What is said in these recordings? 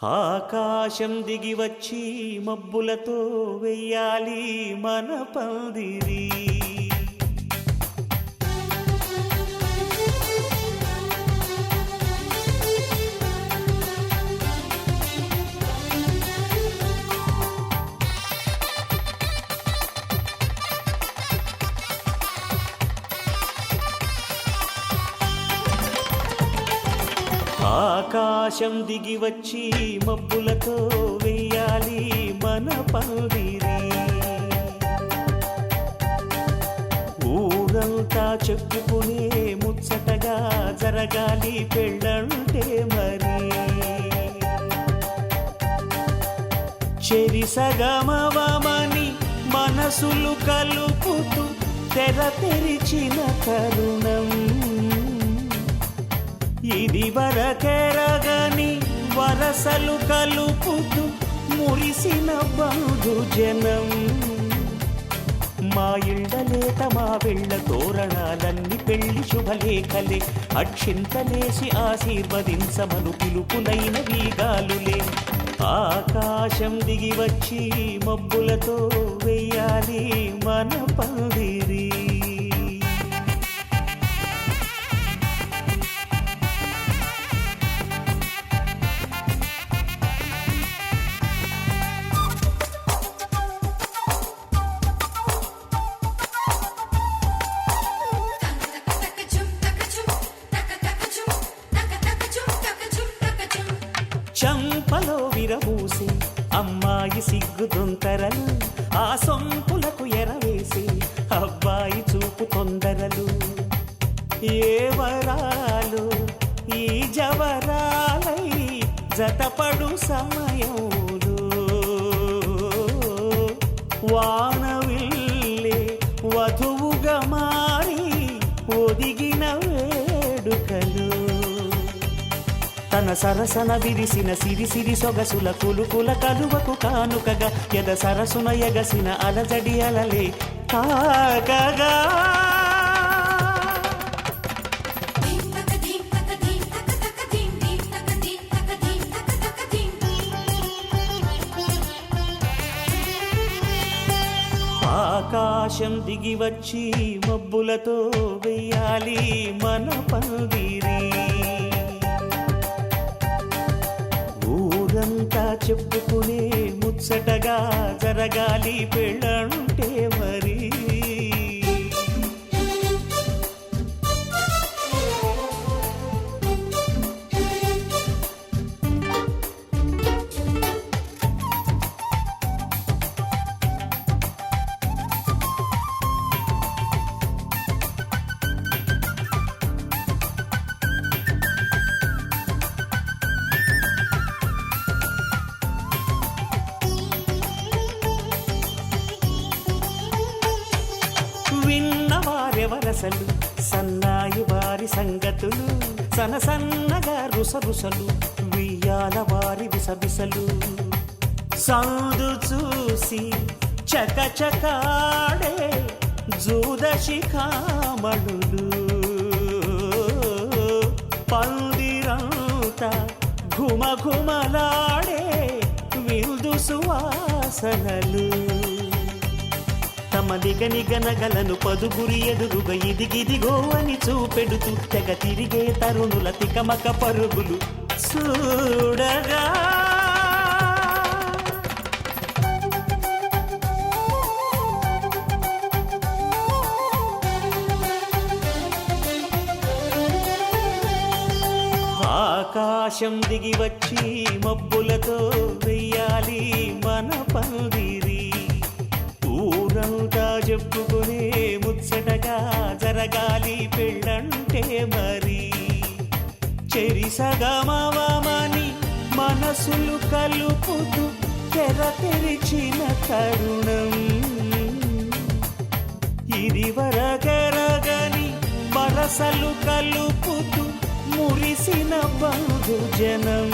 ఆకాశం దిగి వచ్చి మబ్బులతో వెయ్యాలి మన పందిరి. ఆకాశం దిగి వచ్చి మబ్బులతో వెయ్యాలి మన పందిరి. ఊరంతా చెప్పుకునే ముచ్చటగా జరగాలి పెళ్ళంటే మరి. చెరిసగమవమని మనసులు కలుపుతూ తెర తెరిచిన తరుణం. ఇది వరకెరగని వరసలు కలుపుతూ మురిసిన బంధుజనం. మా ఇళ్ళలేత మా వెళ్ళ తోరణాలన్నీ పెళ్లి శుభలేఖలే. అక్షింతలేసి ఆశీర్వదించమను పిలుపులైన వీగాలులే. ఆకాశం దిగి వచ్చి మబ్బులతో వెయ్యాలి మన పందిరి. చంపలో విరబూసి అమ్మాయి సిగ్గు దొంతరలు. ఆ సొంపులకు ఎరవేసి అబ్బాయి చూపు తొందరలు. ఏ వరాలు ఈ జవరాలై జతపడు సమయంలో. వానవిల్లే వధువుగా మారి ఒదిగిన వేడుకలు. తన సరసన విరిసిన సిరిసిరి సొగసుల కులుకుల కలువకు కానుకగా ఎద సరసున ఎగసిన అలజడి అలలే తాకగా. ఆకాశం దిగి వచ్చి మబ్బులతో వెయ్యాలి మన పందిరి. ఊరంతా చెప్పుకునే ముచ్చటగా జరగాలి పెళ్ళంటే మరి. విన్నవారెవరసలు సన్నాయి వారి సంగతులు. సనసన్నగా రుసరుసలు వియ్యాల వారి విసబిసలు. సందు చూసి చకచకాడే జూదశిఖామణులు. పందిరంతా ఘుమఘుమలాడే విందు సువాసనలు. తమ నిగనిగనగలను పదుగురి ఎదురుగా ఇదిగిదిగో అని చూపెడుతూ తెగ తిరిగే తరుణుల తికమక పరుగులు చూడగా. ఆకాశం దిగి వచ్చి మబ్బులతో వెయ్యాలి మన పందిరి. ఊరంతా చెప్పుకునే ముచ్చటగా జరగాలి పెళ్ళంటే మరి. చెరిసగమవమని మనసులు కలుపుతూ తెర తెరిచిన తరుణం. ఇది వరకెరగని వరసలు కలుపుతూ మురిసిన బంధుజనం.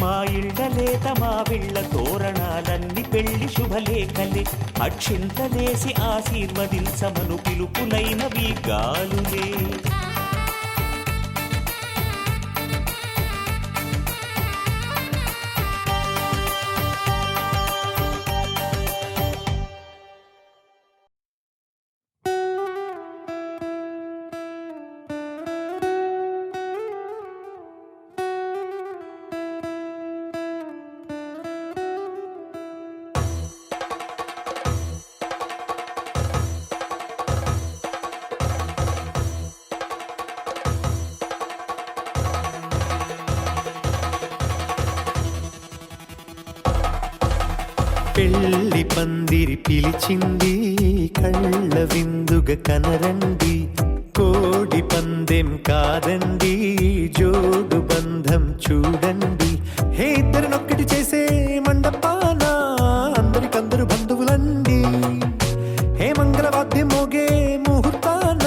మా ఇళ్ళలేత మా వీళ్ళ తోరణాలన్నీ పెళ్లి శుభలేఖలే. అక్షింతలేసి ఆశీర్వదించమను పిలుపులైన వీగాలులే. పెళ్లి పందిరి పిలిచింది కళ్ళ విందుగా కనరండి, కోడి పందెం కాదండి జోడు బంధం చూడండి. హే ఇద్దరినొక్కటి చేసే మండపాన అందరికందరు బంధువులండి. హే మంగళవాద్యం మోగే ముహూర్తాన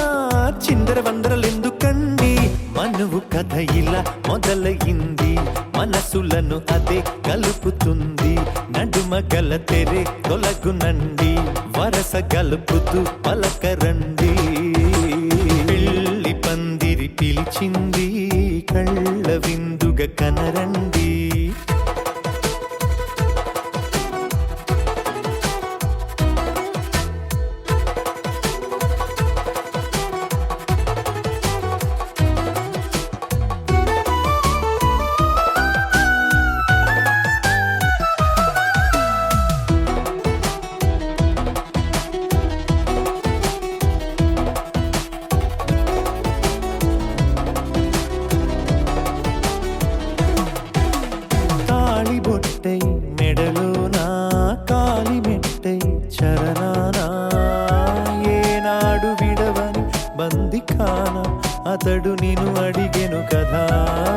చిందర వందరలెందుకండి. మనువు కథ ఇలా మొదలయింది, మనసులను అదే కలుపుతుంది. నడుమ గల తెరే తొలగునండి, వరస గలుపుతూ పలకరండి. పెళ్లి పందిరి పిలిచింది కళ్ళ విందుగా కనరండి. బొట్టై మెడలోనా కాలి మెట్టై చరణానా ఏనాడు విడవని బందికాన అతడు నిన్ను అడిగెను కదా.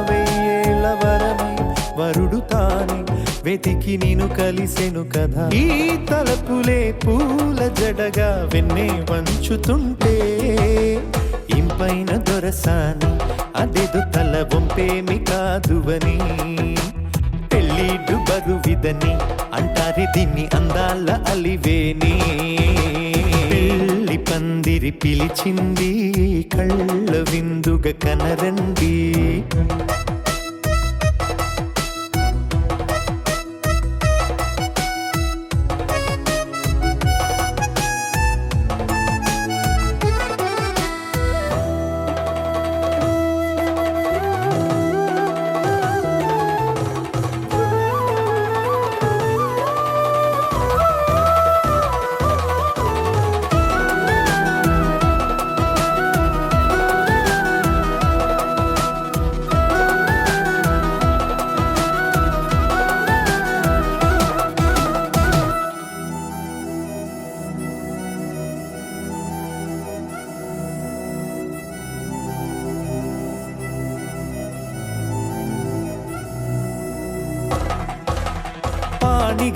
వెయ్యేళ్ళ వరమై వరుడు తానే వెతికి నిన్ను కలిసెను కదా. ఈ తలపులే పూల జడగా వెన్నే వంచుతుంటే ఇంపైన దొరసాని అదేదో తల వంపేమి కాదువని. పెళ్ళిడు బరువిదని అంటారే దీన్ని అందాల అలివేని. పెళ్లి పందిరి పిలిచింది కళ్ళ విందుగా కనరండి.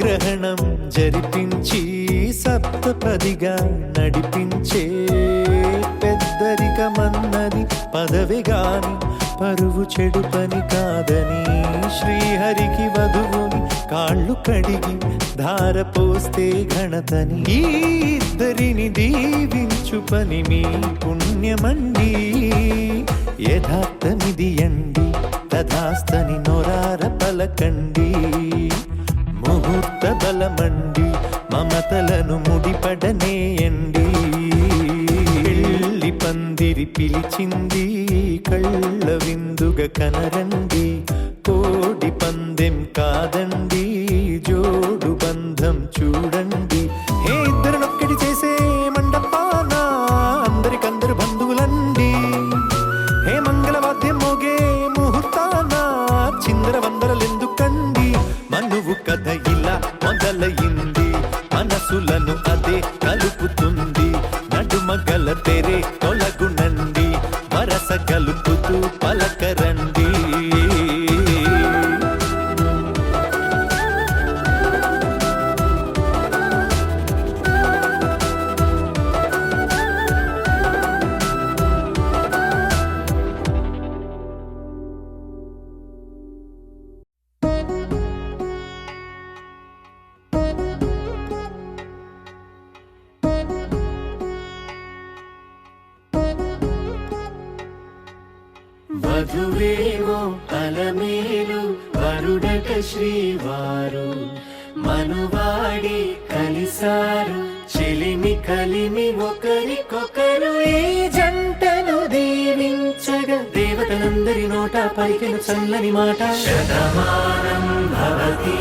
గ్రహణం జరిపించి సప్తపదిగా నడిపించే పెద్దరికమన్నది పదవి గాని పరువు చెడు పని కాదని. శ్రీహరికి వధువుని కాళ్ళు కడిగి ధార పోస్తే ఘనతని. ఈ ఇద్దరిని దీవించు పని మీ పుణ్యమండి. యథార్థమిది అండి తథాస్తని నొరార పలకండి. ముహూర్త బలమండి మమతలను ముడిపడనేయండి. పెళ్లి పందిరి పిలిచింది కళ్ళ విందుగా కనరండి. కోడి పందెం కాదండి జోడు బంధం చూడండి. హే ఇద్దరినొక్కటి చేసే మండపాన అందరికందరు బంధువులండి. హే మంగళవాద్యం మోగే ముహూర్తాన చిందర వందరలెందుకండి. మనువు కథ ఇలా మొదలయింది, మనసులను అదే కలుపుతుంది. నడుమ గల తెరే తొలగునండి, వరస కలుపుతూ పలకరండి. వధువేమో అలమేలు వరుడట శ్రీవారు. మనువాడి కలిసారు చెలిమి కలిమి ఒకరికొకరు. ఈ జంటను దీవించగా దేవతలందరి నోట పలికిన చల్లని మాట. శతమానం భవతి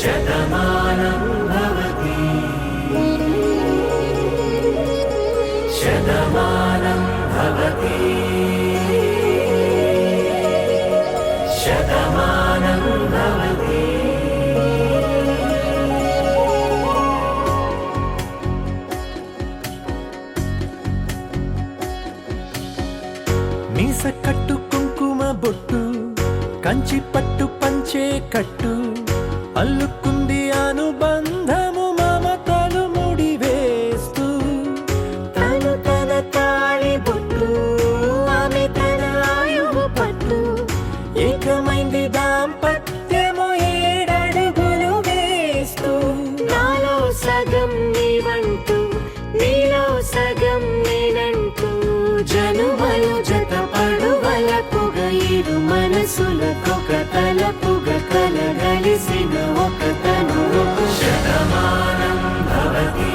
శతమానం భవతి శతమానం భవతి శతమానం భవతి. పట్టు కుంకుమ బొట్టు కంచి పట్టు పంచే కట్టు అల్లుకుంది అనుబంధము మమతలు ముడివేస్తూ తను తన తాళి బొట్టు ఆమె తన ఆయువు పట్టు ఏకమైంది దాంపత్యము 7 అడుగులు వేస్తూ నాలో సగం నీవంటూ నీలో సగం నేనంటూ జనుమలు జత పడువలపుగ ఇరు మనసులకొక తలపుగ కలగలిసిన ఒక తను శతమానం భవతి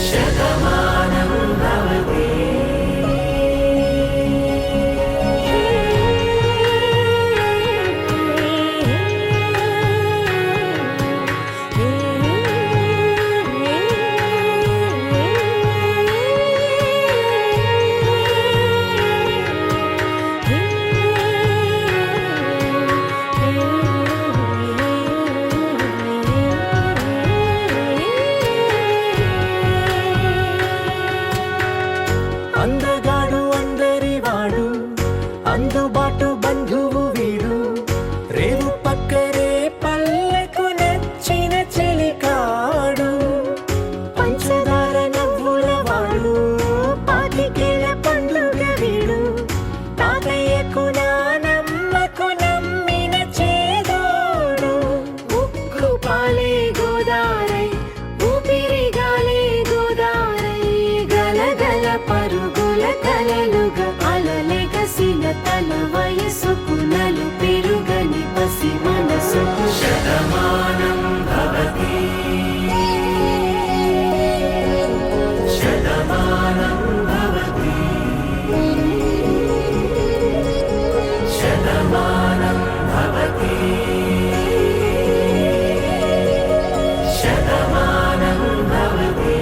శతమానం భవతి అందగాడు అందరివాడు అందుబాటు బంధువు వీడు రేవు పక్కరే పల్లెకు నచ్చిన చెలికాడు పంచదార నవ్వుల వాడు పాతికేల పండుగ వీడు తాతయ్యకు నానమ్మకు నమ్మిన చేదోడు ఉక్కు పాలే గోదారై ఊపిరి గాలే గోదారై గలగల పరుగుల కలలుగా అలలెగసిన తన వయసుకు నలు పెరుగని పసి మనసుకు శతమానం భవతి శతమానం భవతి శతమానం భవతి శతమానం భవతి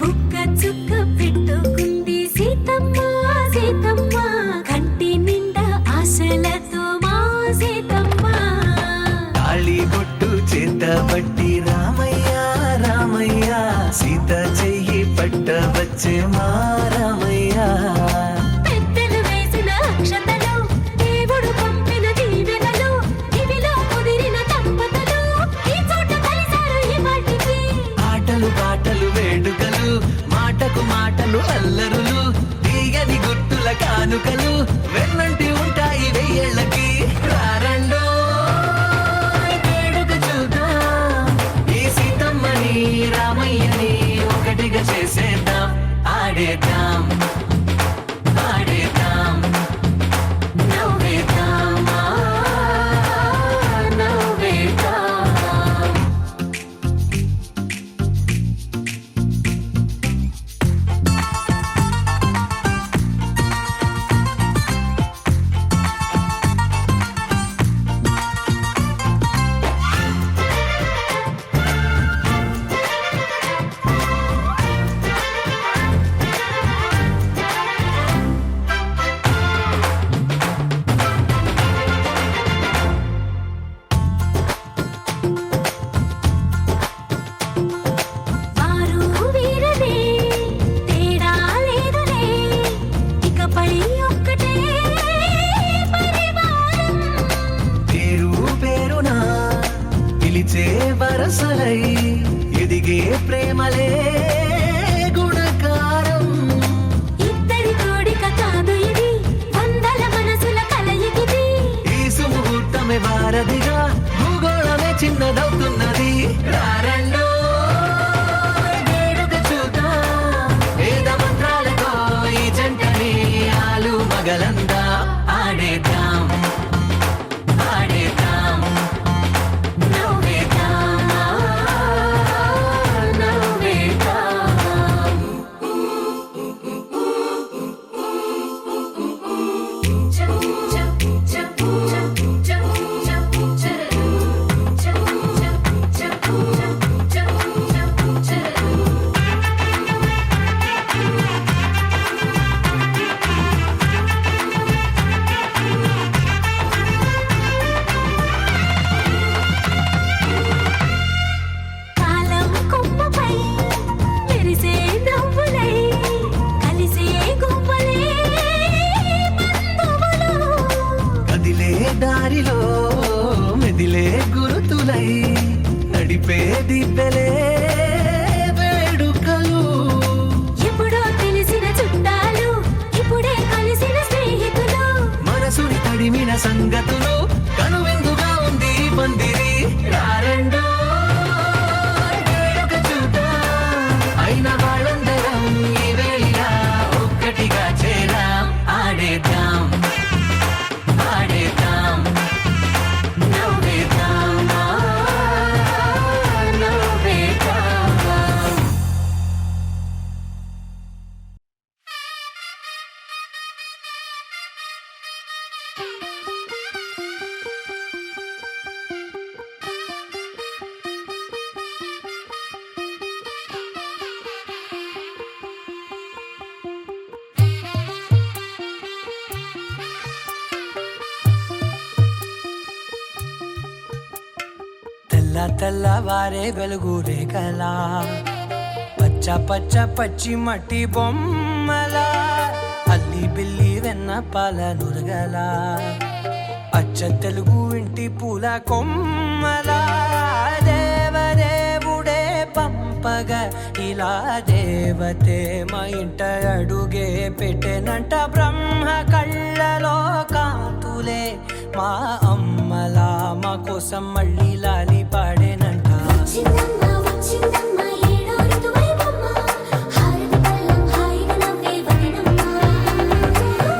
బుక్క చుక్క పెట్టుకుంది సీతమ్మ సీతమ్మ కంటి నిండా ఆశలతో మా సీతమ్మ తాళి బొట్టు చేతబట్టి రామయ్య రామయ్య సీత చెయ్యి పట్ట వచ్చే మా రామయ్య పెద్దలు వేసిన అక్షతలు దేవుడు పంపిన దీవెనలు ఇవిలో కుదిరిన దంపతులు ఈ చోట కలిసారు ఈ వాటికి ఆటలు పాటలు వేడుకలు మాటకు మాటలు అల్లరులు తీయని గుర్తుల కానుకలు వెన్నంటి ఉంటాయి 1000 ఏళ్ళకి రారండో వేడుక చూద్దాం ఈ సీతమ్మని రామయ్యని ఒకటిగా చేసేద్దాం ఆడేద్దాం పాడేద్దాం నవ్వేద్దాం నవ్వేద్దాం వరసలై ఎదిగే ప్రేమలే గుణకారం. ఇద్దరి కోడిక కాదు ఇది, వందల మనసుల కలయికిది. ఈ సుముహూర్తమే వారధిగా భూగోళమే చిన్నదవుతున్నది. రారా ఇవ్వలే వేడుకలు. ఎప్పుడో తెలిసిన చుట్టాలు ఇప్పుడే కలిసిన స్నేహితులు మనసుని తడిమిన సంగతులు కనువిందుగా ఉంది ఈ పందిరి. రారండో వేడుక చూద్దాం, అయిన వాళ్ళందరం ఈ వేళ ఒక్కటిగా చేరాం. ఆడేద్దాం ఆడేద్దాం నవ్వేద్దాం నవ్వేద్దాం. తెల్లవారే వెలుగు రేఖలా పచ్చ పచ్చ పచ్చి మట్టి బొమ్మలా అల్లి బిల్లి వెన్న పాల నురగలా అచ్చ తెలుగు ఇంటి పూల కొమ్మలా దేవదేవుడే పంపగా ఇలా దేవతే మా ఇంట అడుగే పెట్టెనంట. బ్రహ్మ కళ్ళలో కాంతులే మా అమ్మలా మా కోసం మళ్ళీ లాలి పాడేనంట. వచ్చిందమ్మ వచ్చిందమ్మ ఏడో ఋతువైవమ్మ హారతి పళ్ళం హాయిగా నవ్వే వదనమ్మ.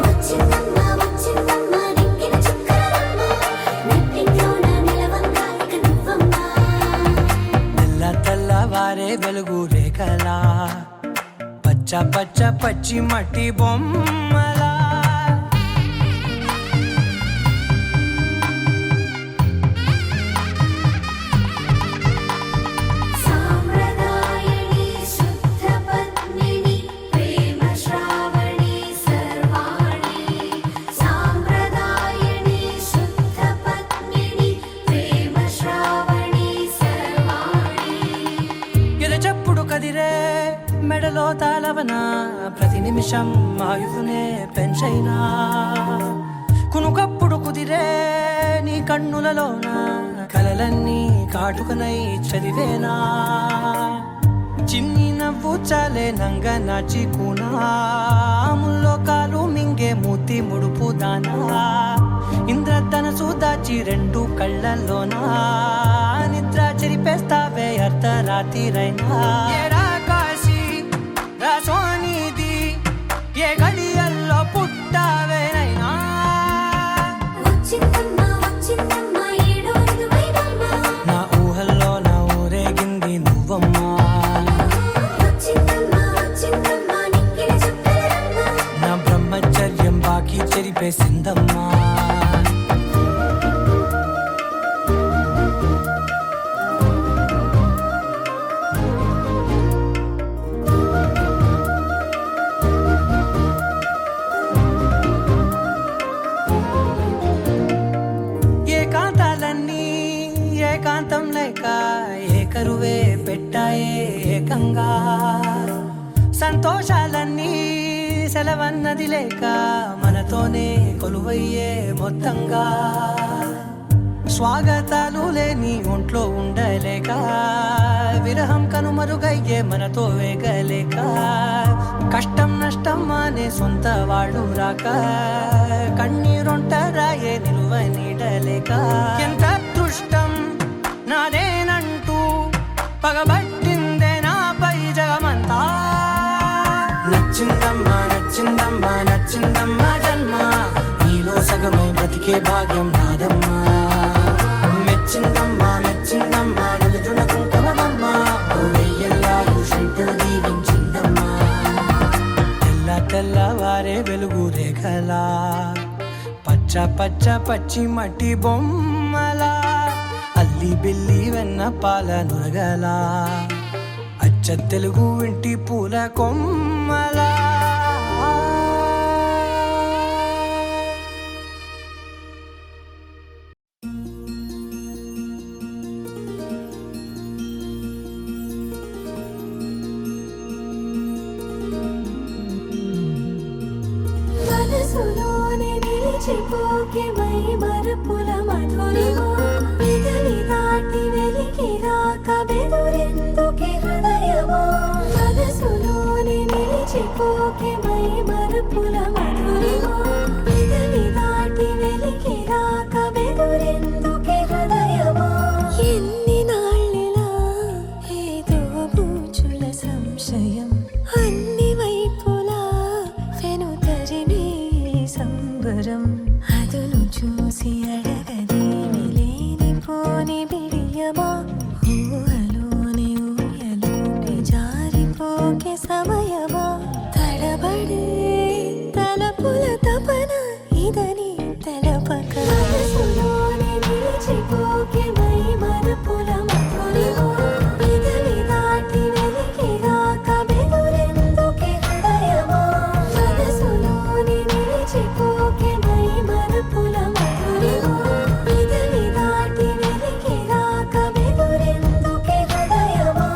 వచ్చిందమ్మ వచ్చిందమ్మ నెక్కిన చుక్కలమ్మ నెట్టింట్లోన నిలవంగా ఇక నువ్వమ్మ. తెల్లవారే వెలుగు రేఖలా పచ్చ పచ్చ పచ్చి మట్టి బొమ్మలా. సాంప్రదాయని శుద్ధ పద్మిని ప్రేమ శ్రావణి సర్వాణి. సాంప్రదాయని శుద్ధ పద్మిని ప్రేమ శ్రావణి సర్వాణి. ఎరచప్పుడు కదిరే మెడలో తాళవన ప్రతి నిమిషం ఆయువునే పెంచైనా. కునుకప్పుడు కుదిరే నీ కన్నులలోన కలలన్నీ కాటుకనై చదివేనా. చిన్ని నవ్వు చాలే నంగ నాచి కూనాముల్లో కాలు మింగే మూతి ముడుపు దానా. ఇంద్రధనసు దాచి రెండు కళ్ళల్లోనా నిద్ర చెరిపేస్తావే అర్ధరాత్రిరైనా. ఏరా కాశీ రా సోనిది ఏ గడియల్లో పుట్టావేనైనా. వచ్చిందమ్మ వచ్చిందమ్మ ఏడో ఋతువైవమ్మ నా ఊహల్లో నా ఊరేగింది నువ్వమ్మా. వచ్చిందమ్మ వచ్చిందమ్మ నెక్కిన చుక్కలమ్మ. నా బ్రహ్మచర్యం బాకీ చెరిపేసిందమ్మా. ఏకాంతాలన్నీ ఏకాంతం లేక ఏకరువే పెట్టాయే ఏకంగా. సంతోషాలన్నీ సెలవన్నది లేక మనతోనే కొలువయ్యే మొత్తంగా. స్వాగతాలు లేని ఒంట్లో ఉండలేక విరహం కనుమరుగయ్యే మనతో వేగలేక. కష్టం నష్టం అనే సొంత వాడు రాక కన్నీరొంటరాయే నిలువ నీడలేక. ఎంత అదృష్టం నాదేనంటూ పగబట్టిందే నాపై జగమంతా. నచ్చిందమ్మా నచ్చిందమ్మా నచ్చిందమ్మా జన్మ నీలో సగమై బ్రతికే భాగ్యం నాదమ్మా. మెచ్చిందమ్మా మెచ్చిందమ్మా నిలుచున కుంకుమమ్మా వెయ్యల్లాలు శంకులు దీవించిందమ్మా. తెల్లవారే వెలుగు రేఖలా పచ్చ పచ్చ పచ్చి మట్టి బొమ్మలా అల్లి బిల్లి వెన్న పాల నురగలా అచ్చ తెలుగు ఇంటి పూల కొమ్మలా. మనసులోనే నిలిచిపోకే మై మరపుల మధురిమా. పెదవి దాటి వెలికి రాక బెదురే ఎదురెందుకే హృదయమా మనసులోని నిలిచిపోకే మై మరపుల మధురిమా పెదవి దాటి వెలికి రాక బెదురెందుకే హృదయమా ఎన్ని నాళ్ళిలా ఏదో బూచుల సంశయం అన్ని వైపులా వెనుతరినే సంబరం అదును చూసి అడగదేమి లేనిపోని బిడియమా ఊహలోని ఊయలోకి జారిపోకే సమయమా తడబడే తలపుల తపన ఇదని తెలపక మనసులోని నిలిచిపోకే మై మరపుల మధురిమా పెదవి దాటి వెలికి రాక బెదురెందుకే హృదయమా మనసులోని నిలిచిపోకే మై మరపుల మధురిమా పెదవి దాటి వెలికి రాక బెదురెందుకే హృదయమా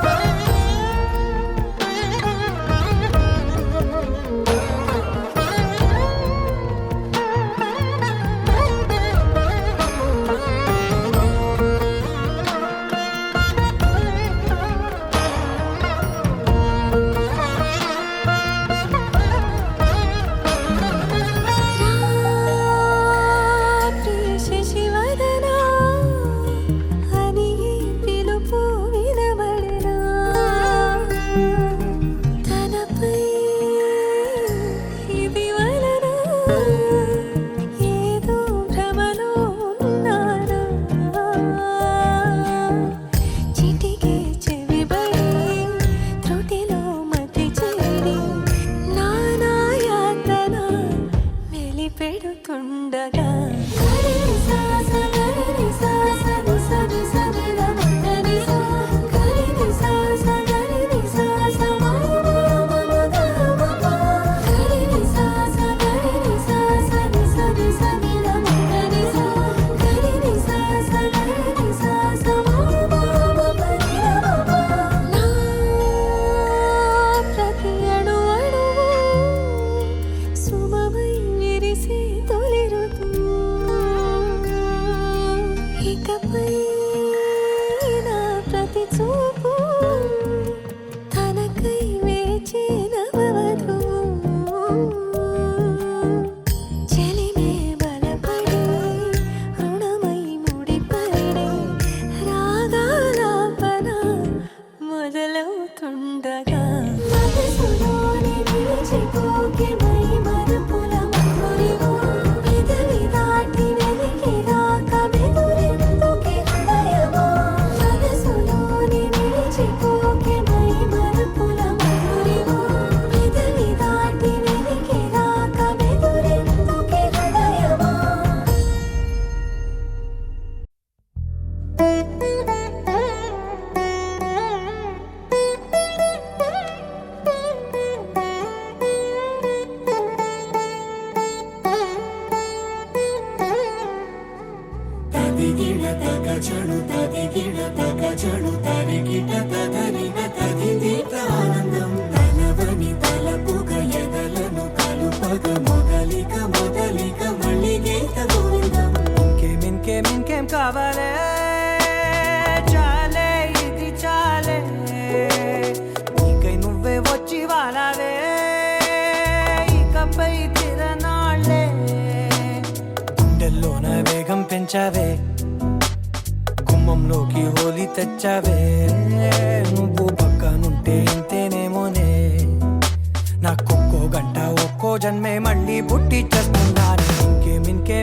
శశివదనా అని పిలుపు వినబడనా తనపై ఇది వలన ఏదో భ్రమలో ఉన్నానా చిటికే చెవిబడి త్రుటిలో మతి చేరి నానా యాతన వెలిపెడుతుండగా ప్రతి అణు అణువు శుభమై విరిసే తొలి ఋతువు ఇకపై నా ప్రతి చూపు తనకై వేచే నవవధువు చెలిమే బలపడి రుణమై ముడిపడి రాగాలాపన మొదలవుతుండగా మనసులోని నిలిచిపోకే మై మరపుల మధురిమా పెదవి దాటి వెలికి రాక బెదురెందుకే హృదయమా మనసులోని నిలిచిపోకే మై మరపుల మధురిమా పెదవి దాటి వెలికి రాక బెదురెందుకే హృదయమా తదిగిడ తగచడు తదిగిడ తగచడు తరిగిట తదరిన తదిదీత ఆనందం తలవని తలపుగ ఎదలను కలుపగ మొదలిక మొదలిక మళ్ళీ గీత గోవిందం ఇంకేం కావాలే చాలే ఇది చాలే నీకై నువ్వే వచ్చి వాలావే ఇకపై తిరనాళ్ళే గుండెల్లోన వేగం పెంచావే గుమ్మంలోకి హోలీ తెచ్చావే నువ్వు పక్కనుంటే ఇంతేనేమోనే నాకొక్కో గంట ఒక్కో జన్మే మళ్ళీ పుట్టి చేస్తున్నాను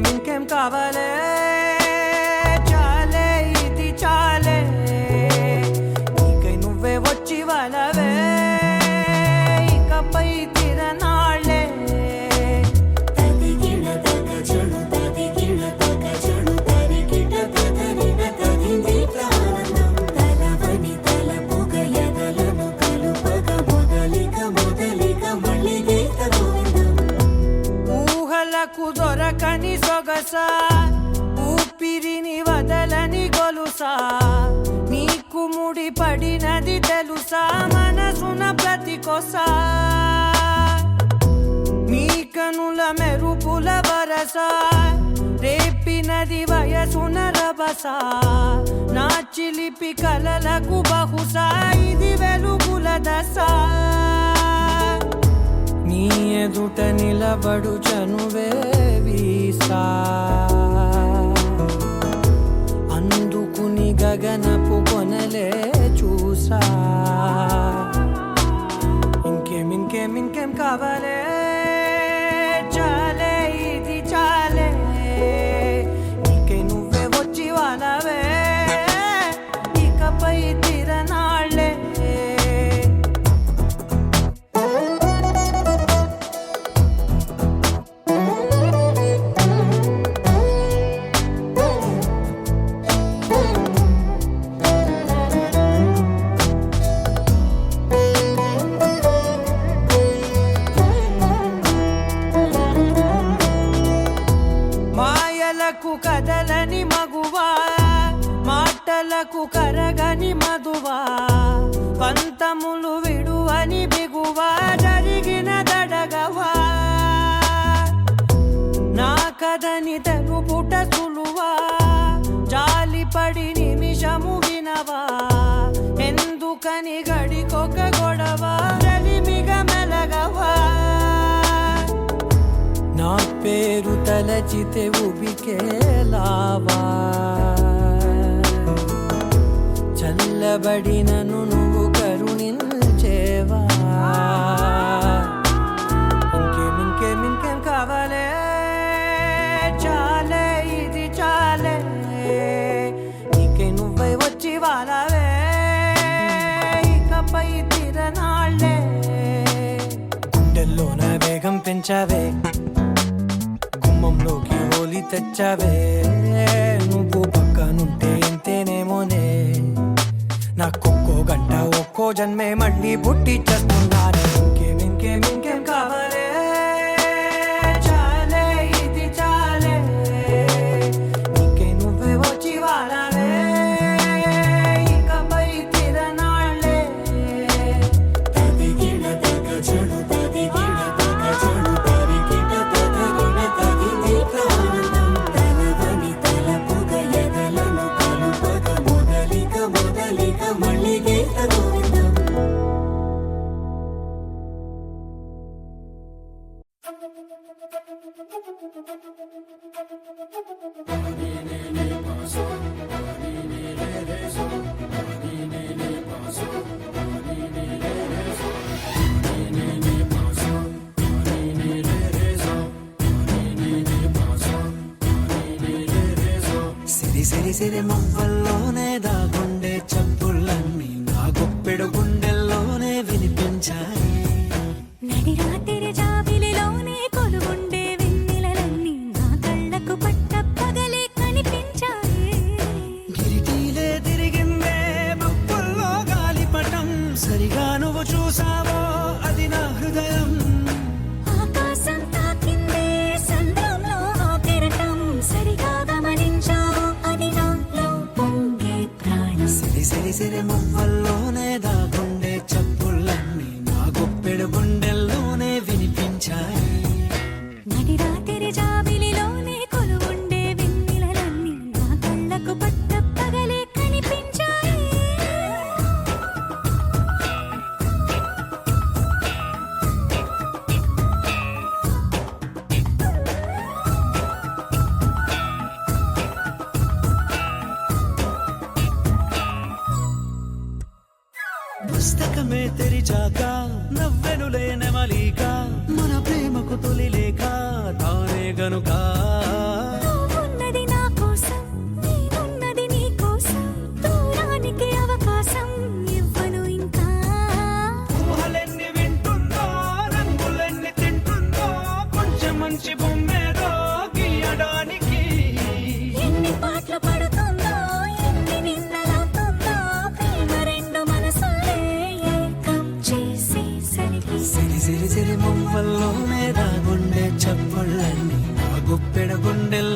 ఇంకేం కావాలే చాలే ఇది చాలే నీకై నువ్వే వచ్చి వాలవే ఇకపై తిరనాళ్ళే తదిగిడ తగచడు తదిగిడ తగచడు తరిగిట తదరిన తదిదీత ఆనందం తలవని తలపుగ ఎదలను కలుపగ మొదలిక మొదలిక మళ్ళీ గీత గోవిందం ఊహలకు దొరకని సొగసా ఊపిరిని వదలని గొలుసా నీకు ముడి పడినది తెలుసా మనసున ప్రతి కొసా నీ కనుల మెరుపుల వరస రేపినది వయసున రభస నా చిలిపి కలలకు బహుశా వరసా నీ ఎదుట నిలబడు చనువే వీసా అందుకుని గగనపు కొనలే చూసా ఇంకేం కావాలే చాలే ఇది చాలే నీకే నువ్వే వచ్చి వాళ్ళవే ఇకపై తిరనాళ్ళే మాయలకు కదలని మగువా మాటలకు కరగని మధువా పంతములు విడువని బిగువా జరిగిన దడగవా నా కథని తెలుపుట సులువా జాలిపడి నిమిషము వినవా ఎందుకని గడికొక గొడవ రలిమిగ మెలగవా నా పేరు తలచితే ఉబికేలావా చల్లబడినను నువ్వు కరుణించేవా ఇంకేం కావాలే చాలే ఇది చాలే నీకే నువ్వై వచ్చి వాళ్ళవే ఇకపై తిరనాళ్ళే గుండెల్లోన వేగం పెంచావే గుమ్మంలోకి హోలీ తెచ్చావే నువ్వు పక్కనుంటే ఇంతేనేమోనే నాకొక్కో గంట ఒక్కో జన్మే మళ్ళీ పుట్టి చేస్తున్నానే ఇంకేం కావాలే చాలే ఇది చాలే నీకే నువ్వే వచ్చి వాళ్ళవే ఇకపై తిరనాళ్ళే తదిగిన తగ చెడు తదిగిన తగ చెడు తరికిట తదరిన తదిందిట ఆనందం తలవని తలపుగ ఎదలను కలుపగ మొదలిక మళ్ళీ గీత గోవిందం సిరి మువ్వల్లోనే దాగుండే చప్పుళ్ళన్నీ నా గుప్పెడు గుండెల్లోనే వినిపించాయి నడిరాత్రి జాబిలిలోనే కొలువుండే వెన్నెలలన్నీ నా కళ్ళకు పట్ట పగలే కనిపించాయి గిరిటీలే తిరిగిందే బొక్కుల్లో గాలిపటం సరిగా నువ్వు చూసావో అది నా హృదయం ఆకాశం తాకిందే సంద్రంలో ఆ కెరటం సరిగా గమనించావు అది నాలో పొంగే ప్రాణం సిరి మువ్వల్లోనే దాగుండే చప్పుళ్ళన్నీ నా గుప్పెడు గుండెల్లోనే వినిపించాయి నడిరాత్రి జాబిలిలోనే కొలువుండే వెన్నెలలన్నీ నా కళ్ళకు పట్ట పగలే కనిపించాయి పుస్తకమే తెరిచాక నవ్వెనులే నెమలిక మన ప్రేమకు తొలి లేఖ తానే గనుక ఉన్నది నా కోసం నేనున్నది నీ కోసం దూరానికి అవకాశం ఇవ్వను ఇంకా ఊహలెన్ని వింటుందో రంగులెన్ని తింటుందో కొంచెం మంచి బొమ్మేదో గీయడానికి ఎన్ని పాటలు పడుతుందో ఎన్ని నిన్నలాతుందో ప్రేమ రెండు మనసులే ఏకం చేసేసరికి సిరి మువ్వల్లోనే దాగుండే చప్పుళ్ళన్నీ నా గుప్పెడు గుండెల్లో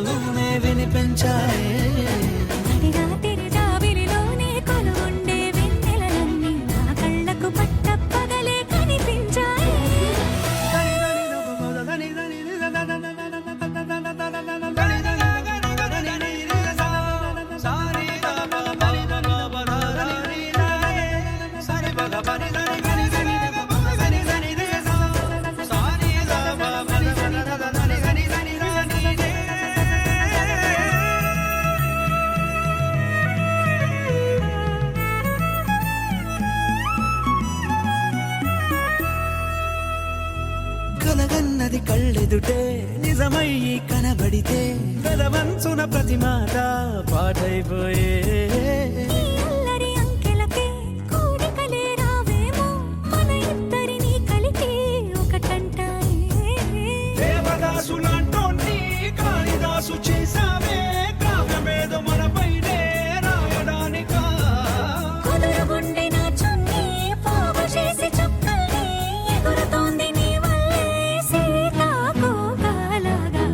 అది కళ్ళెదుటే నిజమై కనబడితే గలవంచున ప్రతి మాట పాటైపోయే ఈ అల్లరి అంకెలకే కోరికలే రావేమో మన ఇద్దరిని కలిపి ఒకటంటాయే దేవదాసు లాంటోన్ని కాళిదాసు చేసావే కావ్యమేదో మనపైనే రాయడానికా కుదురుగుండె నా చున్నీ పోగు చేసి చుక్కల్ని ఎగురుతోంది నీ వల్లే సీతాకోకలాగా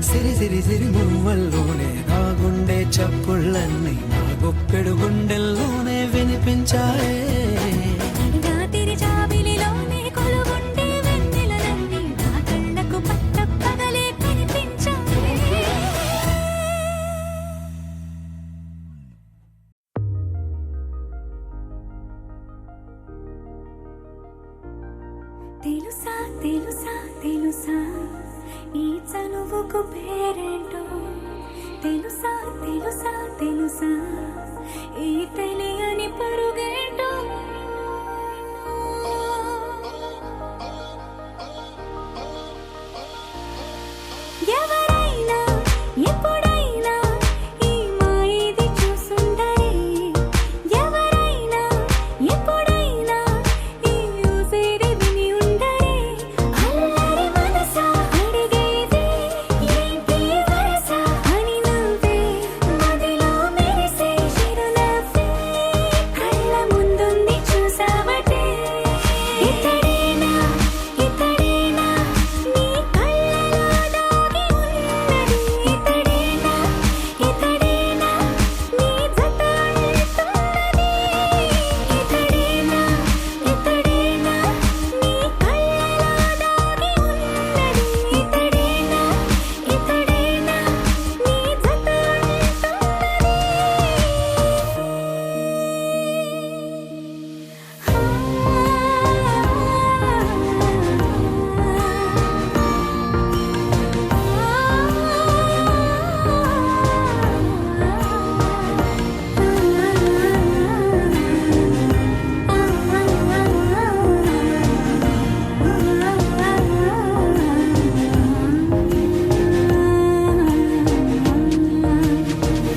సిరి సిరి సిరి మువ్వల్లోనే నా గుండె చప్పుళ్ళన్నీ నా గొప్పెడు గుండెల్లోనే వినిపించాయే రాత్రి జాబిలిలోనే కొలువుండే వెన్నెలలన్నీ నా కళ్ళకు పట్టపగలే కనిపించాయి తెలుసా తెలుసా తెలుసా ఈ చనువుకు పేరేంటో తెలుసా తెలుసా తెలుసా ఈ తెలియని పరుగేంటో ఎవరైనా ఎప్పుడైనా ఈ మాయది చూసుండరే ఎవరైనా ఎప్పుడైనా ఈ ఊసేది విని ఉండరే అల్లరి మనసా అడిగేది ఏంటి వరస అని నవ్వే మదిలో మెరిసే చిరునవ్వే కళ్ళ ముందుంది చూసావటే ఇతడేనా ఇతడేనా నీ కళ్ళలో దాగి ఉన్నది ఇతడేనా ఇతడేనా నీ జత అంటున్నది ఇతడేనా ఇతడేనా నీ కళ్ళలో దాగి ఉన్నది ఇతడేనా ఇతడేనా నీ జత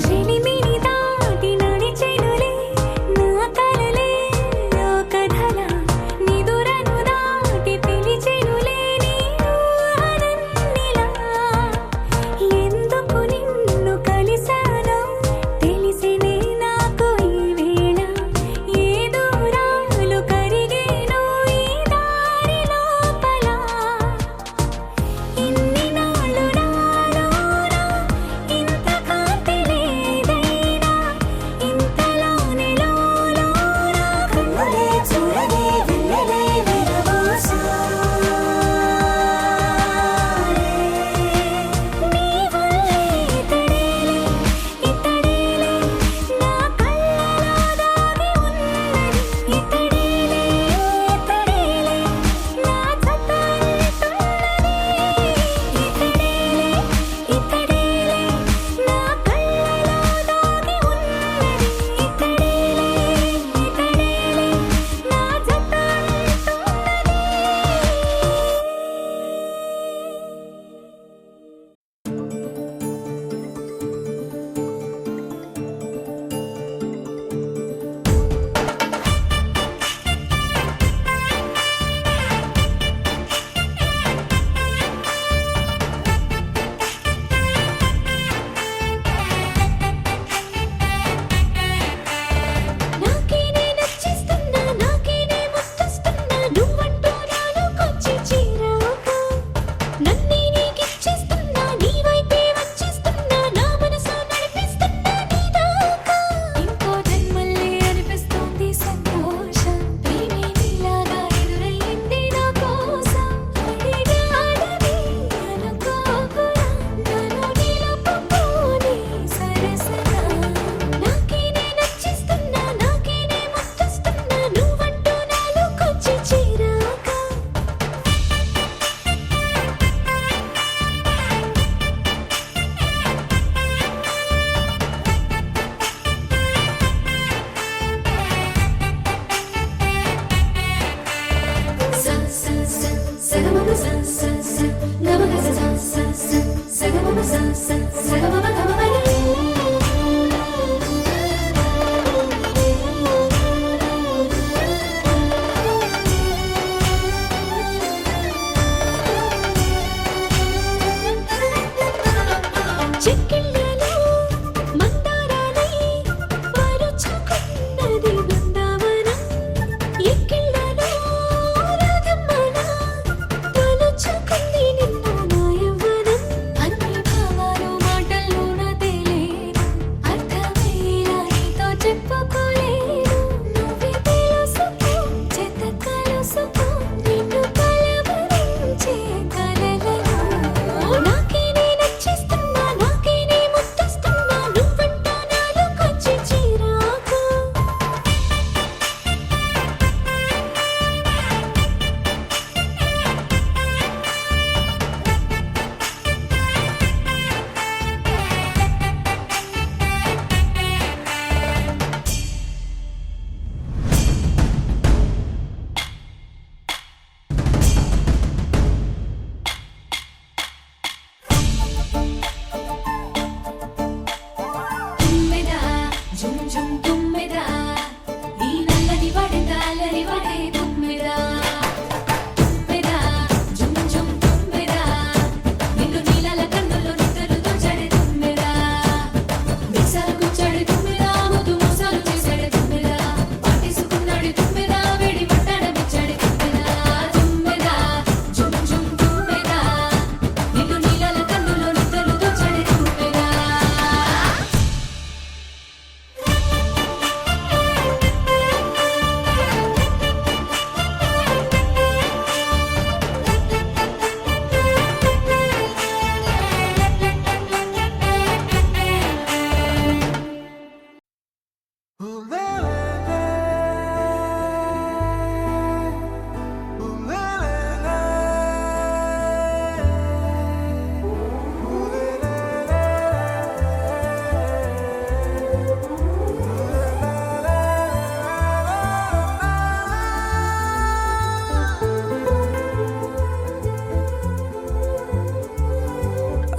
చెలిమిని దాటి నడిచెనులే నా కలలే లోకధల నిదురను దాటి పిలిచెనులే నీ ఊహలన్నిలా ఎందుకు నిన్ను కలిసానో తెలిసినే నాకు ఈ వేళ ఏ దూరాలు కరిగేనో ఈ దారి లోపల ఇన్ని నాళ్ళు నాలోనా ఇంత కాంతి లేదైనా ఇంతలోనే లోలోనా కన్నులే చూడలే వెన్నెలే విరబోసాలే నీ వల్లే ఇతడేలే ఇతడేలే నా కళ్ళలో దాగి ఉన్నది ఇతడేలే ఇతడేలే నా జత అంటున్నది ఇతడేలే ఇతడేలే నా కళ్ళలో దాగి ఉన్నది ఇతడేలే ఇతడేలే నా జత నాకేనే నచ్చిస్తున్నా నాకేనే ముచ్చస్తున్నా నువ్వంటూ నాలోకొచ్చి చేరాక నన్నే నీకిచ్చేస్తున్నా నీ వైపే వచ్చేస్తున్నా నా మనసు నడిపిస్తున్నా నీ దాకా ఇంకో జన్మల్లే అనిపిస్తుంది సంతోషం ప్రేమే నీలాగా ఎదురయ్యింది నా కోసం అడిగానని అనుకోకురా నన్ను నిలుపుకోని సరసగా నాకేనే నచ్చిస్తున్నా నాకేనే ముచ్చస్తున్నా నువ్వంటూ నాలోకొచ్చి చేరాక sa sa sa sa sa sa sa sa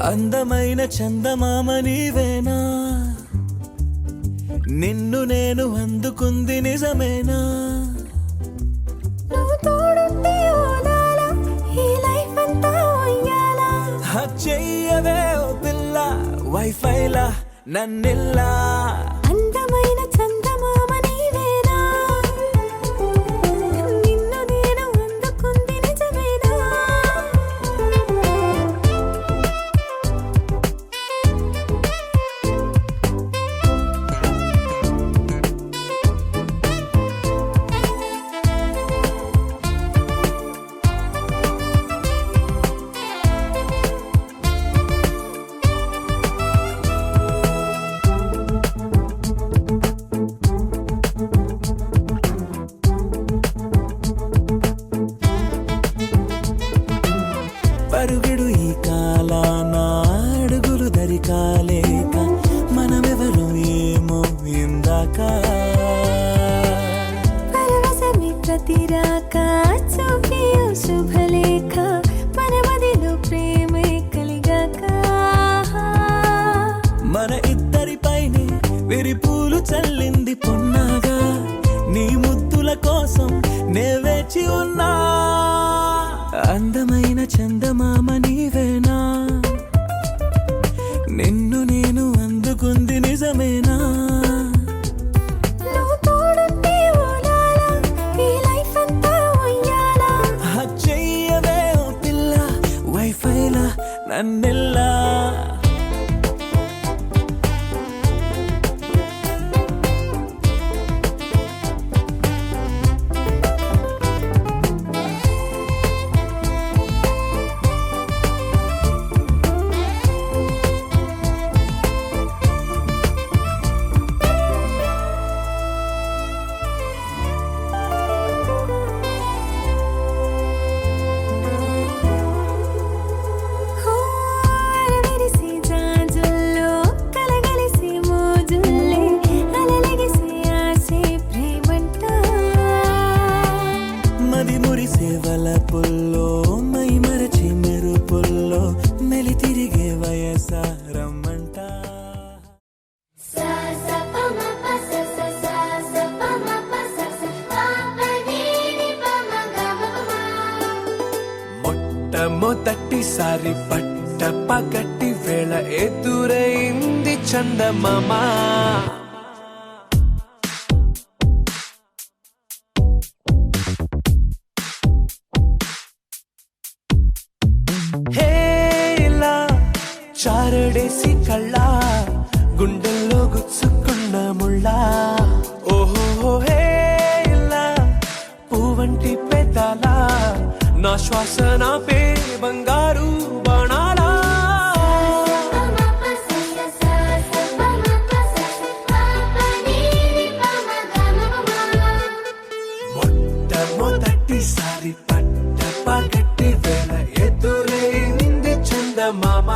అందమైన చందమామ నీవేనా, నిన్ను నేను అందుకుంది నిజమేనా. నువ్వు తోడుంటే ఓదాల ఈ లైఫ్ అంతా ఉయ్యాలా. చెయ్యవే ఓ పిల్ల వైఫైలా నన్నిల్లా. అందమైన చందమామ నీవేనా, నిన్ను నేను అందుకుంది నిజమేనా. పరుగుడు ఈ కాలాన అడుగులు దరికాలేక మనమెవరు ఏమో ఇందాక. పరవశమి ప్రతిరాక చూపి ఓ శుభలేఖ మన మదిలో ప్రేమే కలిగాక. మన ఇద్దరిపైనే విరిపూలు చల్లింది పొన్నాగా, నీ ముద్దుల కోసం నే వేచి ఉన్నా. అందమైన చందమామ నీవేనా, నిన్ను నేను అందుకుంది నిజమేనా. నువ్వు తోడుంటే ఓదాల ఈ లైఫ్ అంతా ఉయ్యాలా. చెయ్యవే ఓ పిల్ల వైఫైలా నన్నిల్లా. అరవిరిసి జాజుల్లో కలగలిసి మోజుల్లే అలలగిసి ఆసే ప్రేమంట. మది మురిసే వలపుల్లో మై మరచి మెరుపుల్లో మెలి తిరిగే వయసారమ్మంట. మొట్టమొదటిసారి పట్ట పగటి వేళ ఎదురైంది చందమామ. హే ఇలా చారడేసి కళ్ళ గుండెల్లో గుచ్చుకున్న ముళ్ళ. ఓహో హే ఇలా పువ్వంటి పెదాల నా శ్వాస నా పే బంగారు బాణాలా. మొట్టమొదటిసారి పట్ట పగటి వేళ ఎదురైంది చందమామ.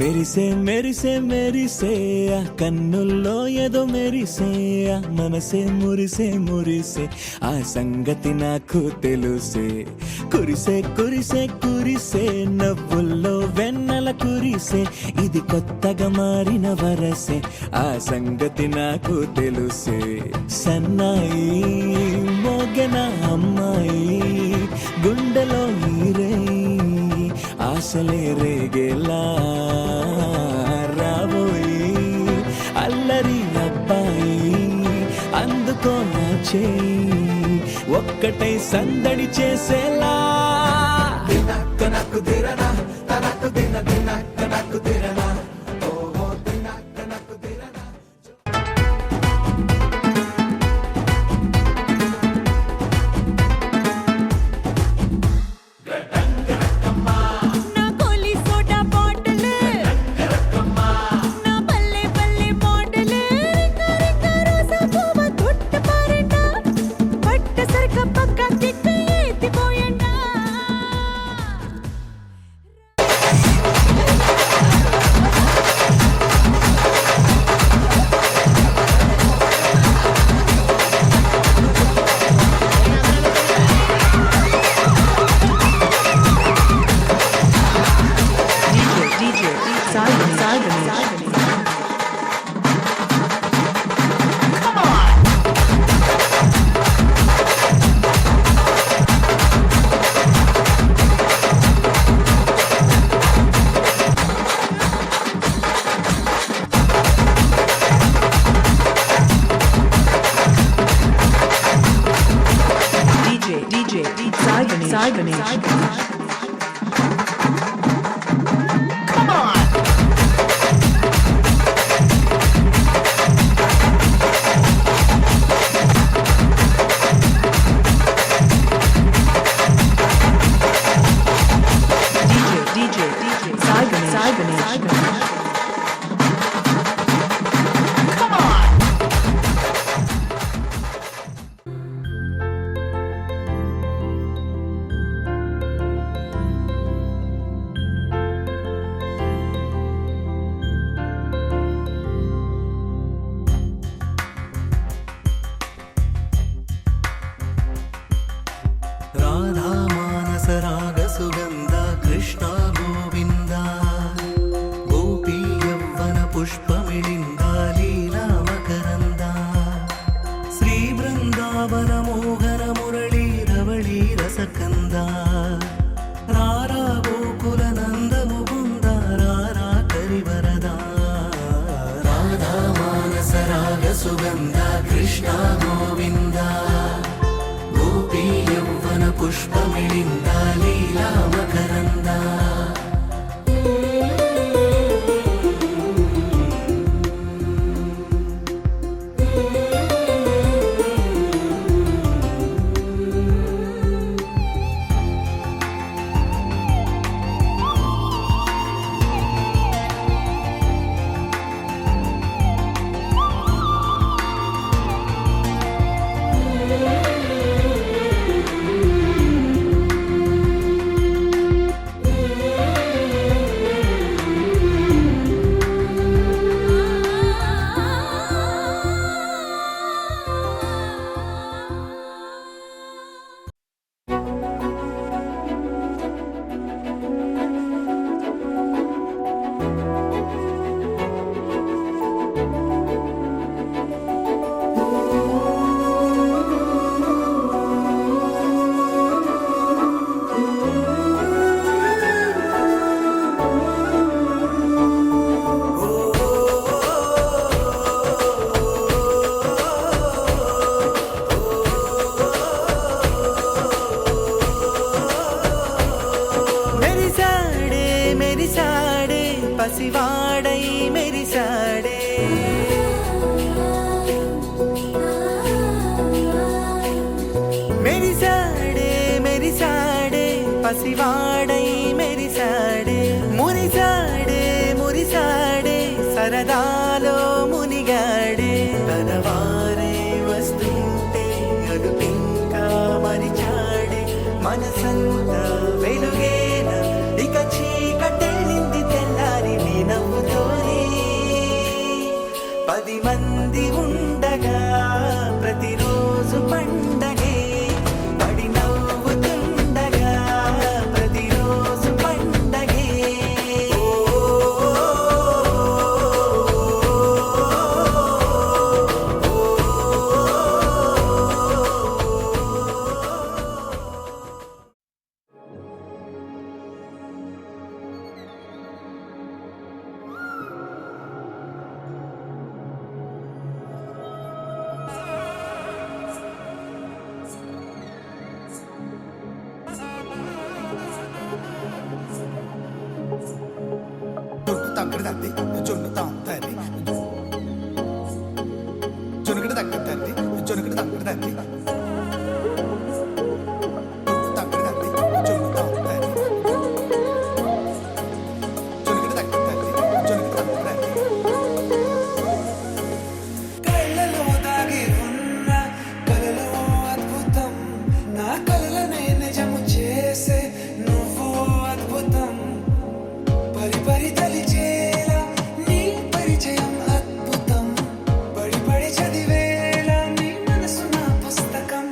మెరిసే మెరిసే మెరిసే ఆ కన్నుల్లో ఏదో మెరిసే ఆ మనసే మురిసే మురిసే ఆ సంగతి నాకు తెలుసే కురిసే కురిసే కురిసే నవ్వుల్లో వెన్నెల కురిసే ఇది కొత్తగా మారిన వరసే ఆ సంగతి నాకు తెలుసే సన్నాయి మోగెన అమ్మాయి గుండెలో హీరే ఆశలే రేగేలా రాబోయి అల్లరి అబ్బాయి అందుకో నా చేయి ఒక్కటై సందడి చేసేలా దినక్క నాకు దిరనా తనకు దిన దినక్క నాకు దిరనా ఓహో దినక్క నాకు దిరనా నా కోలి సోడా బాటిల్ నా బల్లే బల్లే బాటిల్ రింగా రింగా రోజా పువ్వ తొట్టు పారండా పట్ట సరక పక్క కిక్క ఎత్తిపోయండా రాధా మానస రాగ సుగంధ కృష్ణ గోవింద గోపీ యవ్వన పుష్పమిళింద లీలా మకరంద శ్రీ బృందావన మోహన మురళీ రవళీ రసకంద రారా గోకుల నంద ముకుంద రారా కరివరద రాధా మానస రాగ సుగంధ కృష్ణ గోవింద గోపీ యవ్వన పుష్పమిళింద లీలా మకరంద పసివాడై మెరిసాడే మెరిసాడే మెరిసాడే పసివాడై మెరిసాడే మురిసాడే మురిసాడే సరదాలో మునిగాడే తనవారే వస్తుంటే అదుపింకా మరిచాడే మనసంతా వెలుగేన ఇక చీకటెళ్ళింది తెల్లారి వినవ 10 మంది ఉండగా ప్రతిరోజు పండగే పడి నవ్వుతుండగా ప్రతిరోజు పండగే తగ్గడ తల్లి జొన్ను తాంతల్లి జొనుగడ తగ్గడ తల్లి జొనుగడ తగ్గడ తల్లి తగ్గడ తల్లి జొన్ను తాంతల్లి జొనుగడ తగ్గడ తల్లి జొనుగడ తగ్గడ తల్లి కళ్ళలో దాగి ఉన్న కలలో అద్భుతం నా కలలనే నిజము చేసే నువ్వు అద్భుతం పరి పరి తలిచేలా నీ పరిచయం అద్భుతం పడి పడి చదివేలా నీ మనసు నా పుస్తకం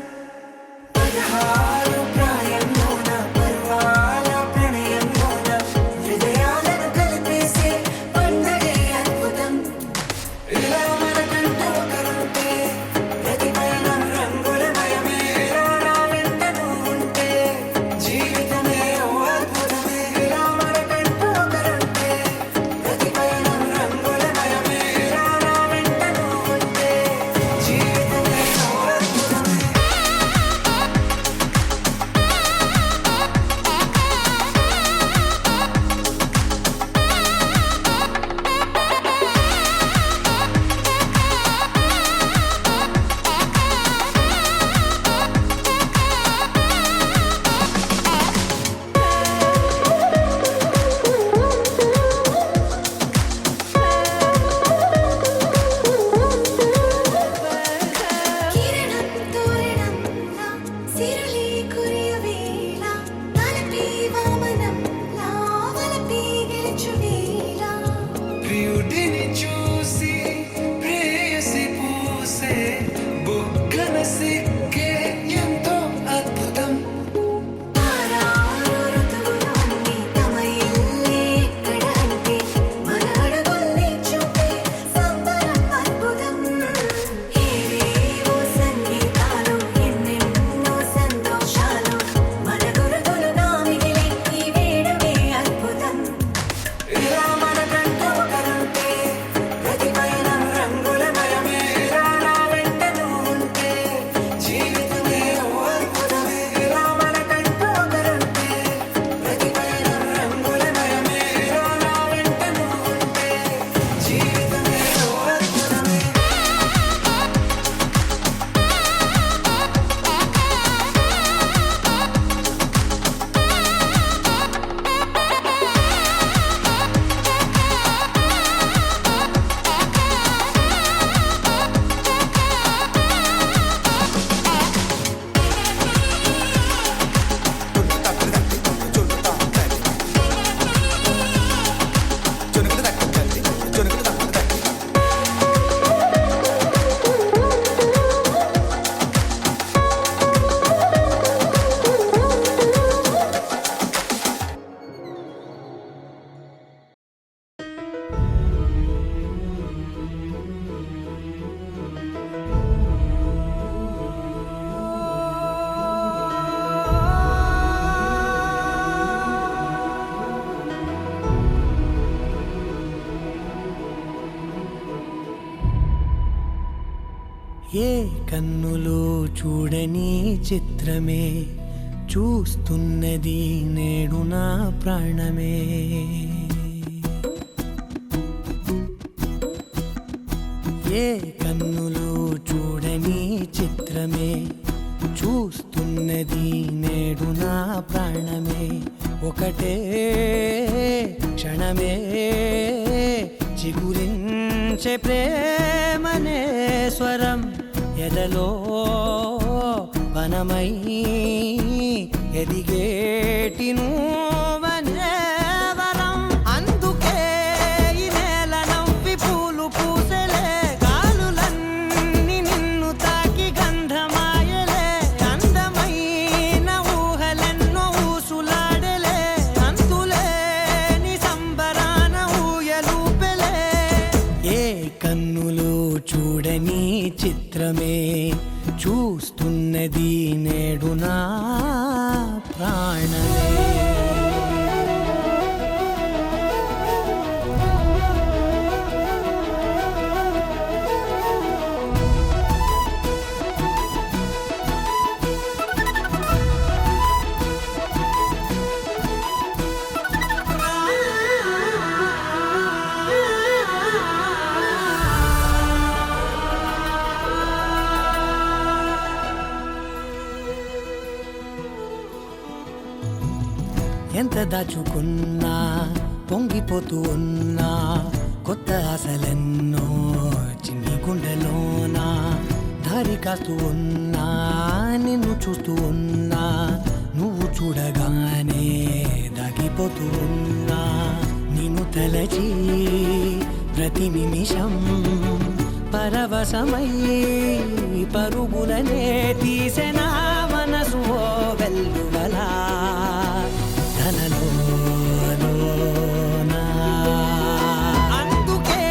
16 ప్రాయంలోన పర్వాల ప్రణయంలోన హృదయాలను కలిపేసే పండగే అద్భుతం ఇలా మనకంటూ ఒకరుంటే ప్రతి పయనం రంగులమయమే ఇలా నా వెంట నువ్వుంటే జీవితమే ఓ అద్భుతమే ఇలా మనకంటూ ఒకరుంటే ప్రతి పయనం రంగులమయమే ఇలా నా వెంట నువ్వుంటే జీవితమే ఓ అద్భుతమే కిరణం తోరణంలా సిరులే కురియవేళ తలపి వామనంలా వలపి గెలుచువేళ ప్రియుడిని చూసి ప్రేయసి పూసే బుగ్గన సిక్కే ఎంతో అద్భుతం ఆరారు ఋతువులన్నీ తమ ఇల్లే ఎక్కడ అంటే మన అడుగుల్ని చూపే సంబరం అద్భుతం ఏవేవో సంగీతాలు ఎన్నెన్నో సంతోషాలు మన గురుతులుగా మిగిలే ఈ వేడుకే అద్భుతం ఇలా మనకంటూ ఒకరుంటే ప్రతి పయనం రంగులమయమే ఇలా నా వెంట నువ్వుంటే జీవితమే ఓ అద్భుతమే ఇలా మనకంటూ ఒకరుంటే ప్రతి పయనం రంగులమయమే ఇలా నా వెంట నువ్వుంటే జీవితమే ఓ అద్భుతమే జొన్ను తగ్గడ తల్లి జొన్ను తాంతల్లి జొనుగడ తగ్గడ తల్లి జొనుగడ తగ్గడ తల్లి ఏ కన్నులు చూడని చిత్రమే చూస్తున్నది నేడు నా ప్రాణమే ఏ కన్నులు చూడని చిత్రమే చూస్తున్నది నేడు నా ప్రాణమే ఒకటే క్షణమే చిగురించే ప్రేమనే స్వరం ఎదలో వనమై ఎదిగేటి నువ్వనే వరం అందుకే ఈ నేల నవ్వి పూలు పూసలే ప్రాణమే. ఎంత దాచుకున్నా పొంగిపోతూ ఉన్నా కొత్త ఆశలెన్నో చిన్ని గుండెలోనా దారి కాస్తూ ఉన్నా నిన్ను చూస్తూ ఉన్నా నువ్వు చూడగానే దాగిపోతూ ఉన్నా నిన్ను తలచి ప్రతి నిమిషం పరవశమై పరుగులనే తీసెనా మనసు ఓ వెల్లువలా అందుకే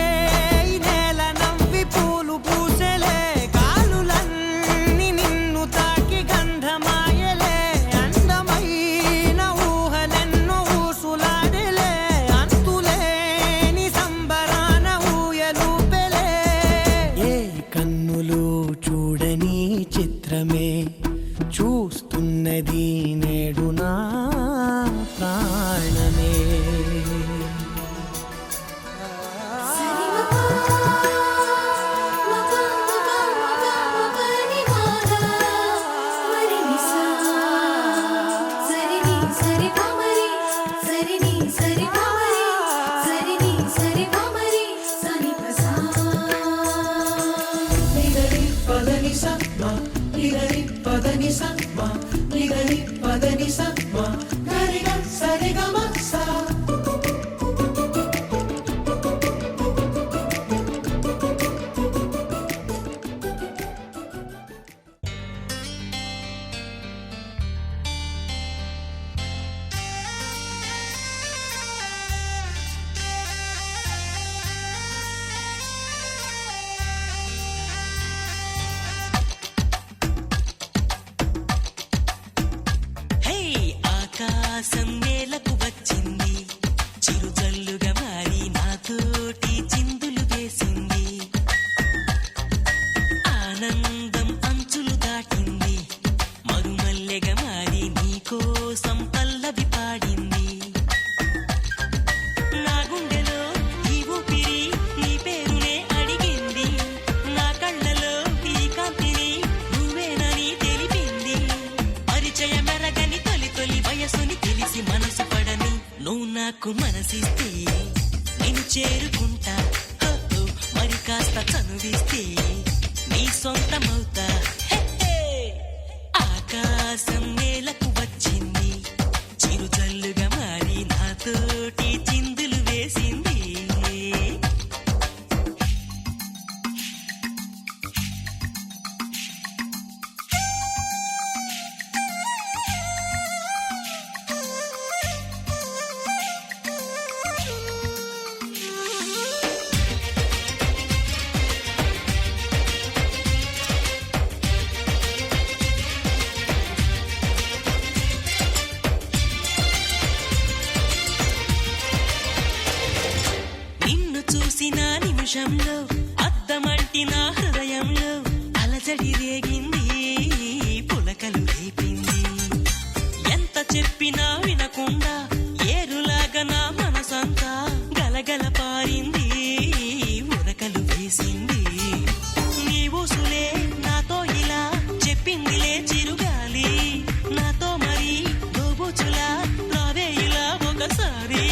ఈ నేల నవ్వి పూలు పూసెలే గాలులన్నీ నిన్ను తాకి గంధమాయలే అందమైన ఊహలెన్నో ఊసులాడలే అంతులేని సంబరాన ఊయలూపెలే ఏ కన్నులు చూడని చిత్రమే చూస్తున్నది నేడు నా ప్రాణమే. ఆకాశం నేలకు వచ్చింది చిరుజల్లుగా మారి నాతోటి చిందులు వేసింది ఆనందం అంచులు దాటింది మరుమల్లెగా మారి నీకోసం పల్లవి పాడింది నా గుండెలో ఈ ఊపిరి నీ పేరునే అడిగింది నా కళ్ళలో ఈ కాంతిని నువ్వేనని తెలిపింది పరిచయ మెరగని తొలి వయసుని తెలిసి మనసు పడని నువ్వు నాకు మనసిస్తే నేను చేరుకుంటా మరి కాస్త చనువిస్తే నీ సొంతమవుతా ఆకాశం నేలకు వచ్చింది చిరుజల్లుగా మారి నాతోటి చిందులు వేసింది నిమిషంలో అద్దమంటి నా హృదయంలో అలజడి రేగింది పులకలు రేపింది ఎంత చెప్పినా వినకుండా ఏరులాగా నా మనసంతా గలగల పారింది ఉరకలు వేసింది నీ ఊసులే నాతో ఇలా చెప్పిందిలే చిరుగాలి నాతో మరి దోబుచులా రావే ఇలా ఒకసారి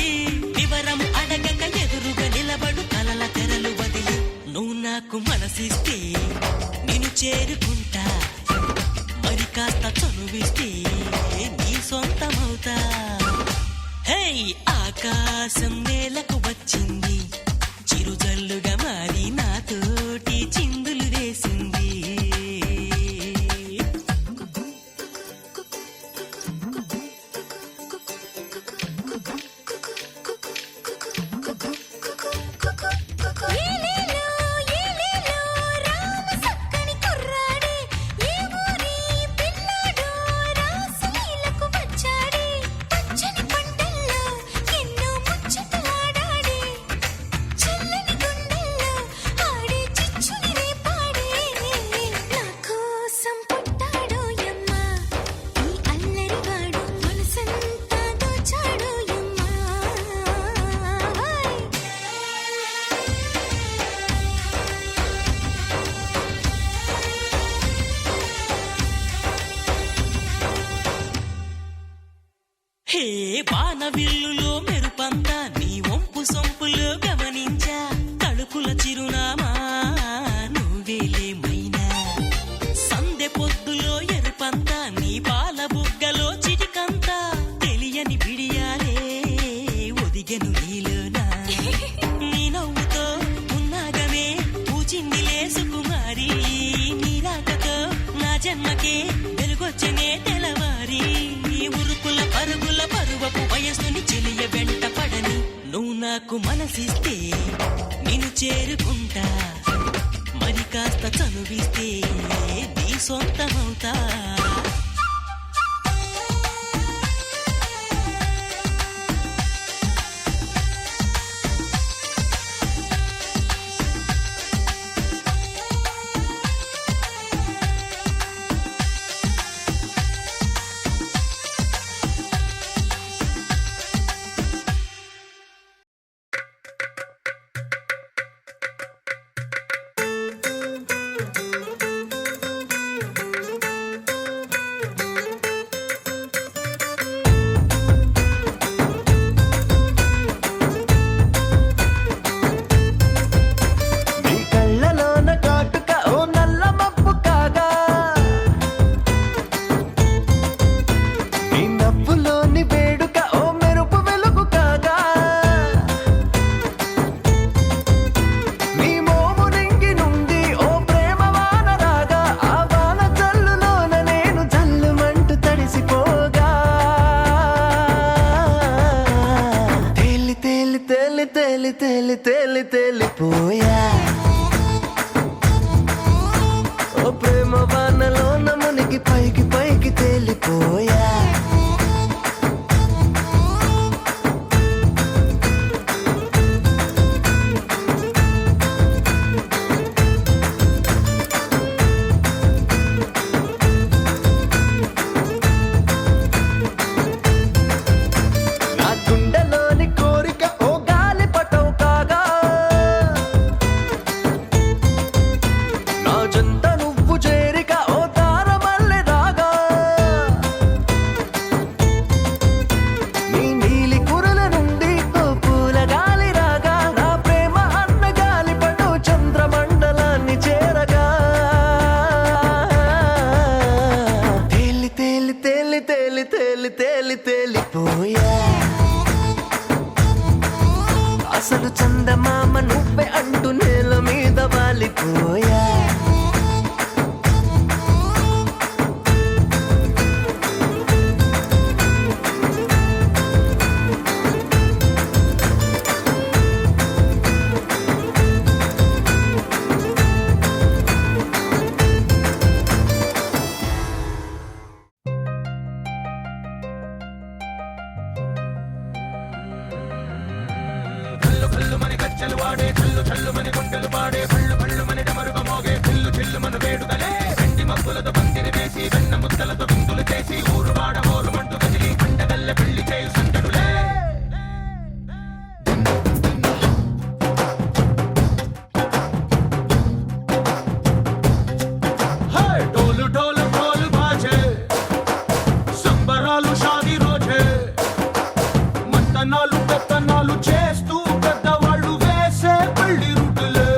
వివరం అడగక ఎదురుగా నిలబడు కలల తెరలు వదిలి నువ్వు నాకు మనసిస్తే నేను చేరుకుంటా మరి కాస్త చనువిస్తే నీ సొంతమవుతా హే ఆకాశం నేలకు వచ్చింది చిరుజల్లుగా మారి నాతోటి చిందులు వేసింది రామ సక్కని కుర్రాడే ఏ ఊరి పిల్లాడో రాసలీలకు వచ్చాడే హే బాణ విల్లులో మెరుపంతా నీ వంపు సొంపులో గమనించా తడుకుల చిరునామా నువ్వేలే మైనా సందె పొద్దులో ఎరుపంతా నీ పాల బుగ్గలో చిటికంతా తెలియని బిడియాలే ఒదిగెను నీలోనా నీ నవ్వుతో ఉన్నాగమే పూచిందిలే సుకుమారి నీ రాకతో నా జన్మకే వెలుగొచ్చనే తెలవారి ఉరుకుల పరుగుల పరువపు వయస్సుని చెలియ వెంట పడని నువ్వు నాకు మనసిస్తే నిన్ను చేరుకుంటా మరి కాస్త చనువిస్తే నీ సొంతమవుతా నీ కళ్ళలోన కాటుక ఓ నల్ల మబ్బు కాగా నీ నవ్వులోని వేడుక ఓ మెరుపు వెలుగు కాగా నీ మోము నింగి నుండి ఓ ప్రేమ వాన రాగా ఆ వాన జల్లులోన నేను జల్లుమంటూ తడిసిపోగా తేలి తేలి తేలి తేలి తేలి తేలి తేలిపోయా ఓ ప్రేమ వానలోన మునిగి పైకి పైకి తేలిపోయా నా గుండెలోని కోరిక ఓ గాలి పటం కాగా నా జంట నువ్వు చేరిక ఓ తారమల్లె రాగా నీ నీలి కురల నుండి ఓ పూల గాలి రాగా నా ప్రేమ అన్న గాలి పటు చంద్రమండలాన్ని చేరగా తేలి తేలి తేలి తేలి తేలి తేలి తేలిపోయా అసలు చందమామ నువ్వే అంటూ నేల మీద వాలిపోయా ढोल ढोल ढोल बाजे సంబరాలు షాదీ రోజే మంతనాలు పెత్తనాలు చేస్తూ పెద్దవాళ్ళు వేసే పెళ్లి రూటులే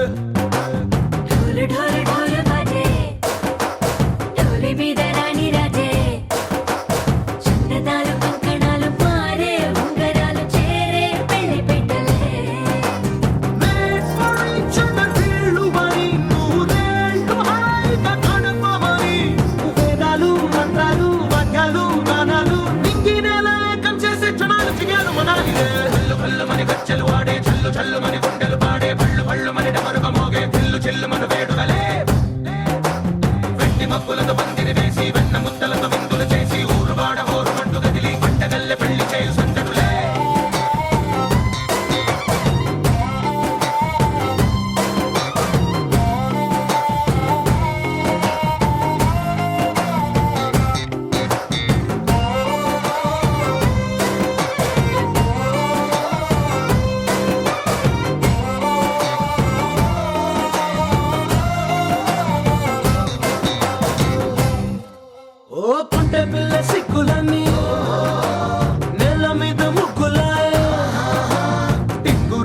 ढोल ढोल ढोल बाजे ढोली మీద రాణి రాజే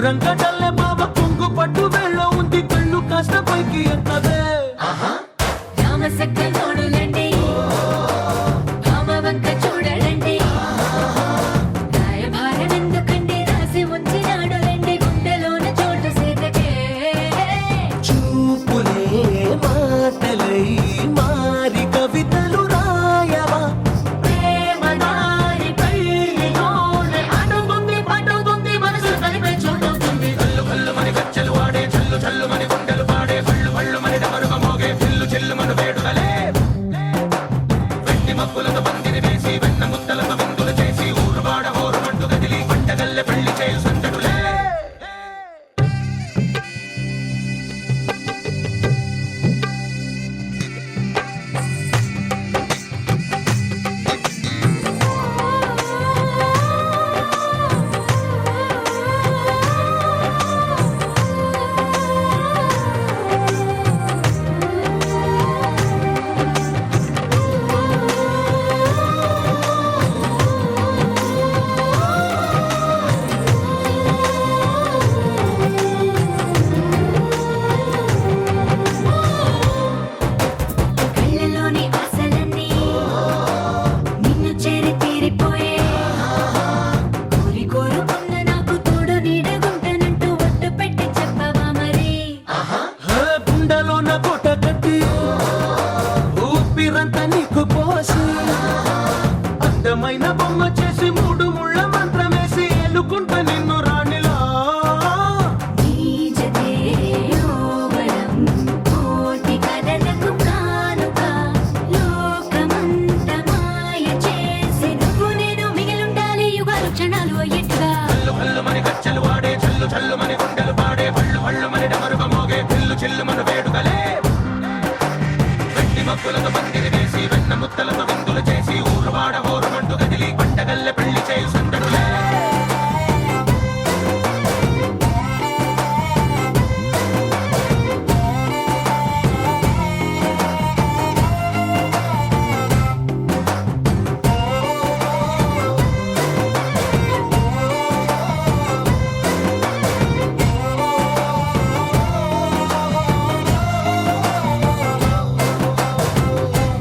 రంగడల్లే బావ కొంగు పట్టు వెళ్ళ ఉంది కళ్ళు కాస్త పైకి ఎక్కదే రామసక్క నోడులండి రామవంక చూడలండి రాయభారం ఎందుకండి రాసి ఉంచినాడు రండి గుండెలోన చోటు సీతకే చూపులే మాటలై మారి కవితలు రాయవా ప్రేమ దారి పెళ్ళిలోనే అడుగుంది పట్టుకుంది మనసు కలిపే చోటుతుంది కళ్ళు కళ్ళు మని గచ్చలు వాడే చల్లు చల్లు మని గుండెలు పాడే కళ్ళు కళ్ళు మని డమరుగ మోగే చిల్లు చిల్లు మన వేడుదలే వెండి మబ్బులతో పందిరి వేసి వెన్న ముద్దలతో విందులు చేసి ఊరు వాడ హోరు మంటు కదిలి పంటగల్లె పెళ్లి చేయు సందడులే కళ్ళలోని ఆశలన్నీ నిన్ను చేరి తీరిపోయే కోరి కోరుకున్న నాకు తోడు నీడగుంటానంటూ ఒట్టు పెట్టి చెప్పవా మరి గుండెలోన కోట కట్టి ఊపిరంతా నీకు పోసి అందమైన బొమ్మ చేసి మూడు ముళ్ళ మంత్రమేసి ఎలుకుంటా నిన్ను రాణిలా నీ జతే ఓవరం కోటి కలలకు కానుక లోకమంత మాయ చేసి నువ్వు నేను మిగిలుండాలి యుగాలు క్షణాలు అయ్యేట్టుగా కళ్ళు కళ్ళు మని గచ్చలు వాడే చల్లు చల్లు మని గుండెలు పాడే పళ్ళు పళ్ళు మని డమరుగ మోగే పిల్లు చిల్లు మన వేడుకలే వెండి మబ్బులతో పందిరి వేసి వెన్న ముద్దలతో విందులు చేసి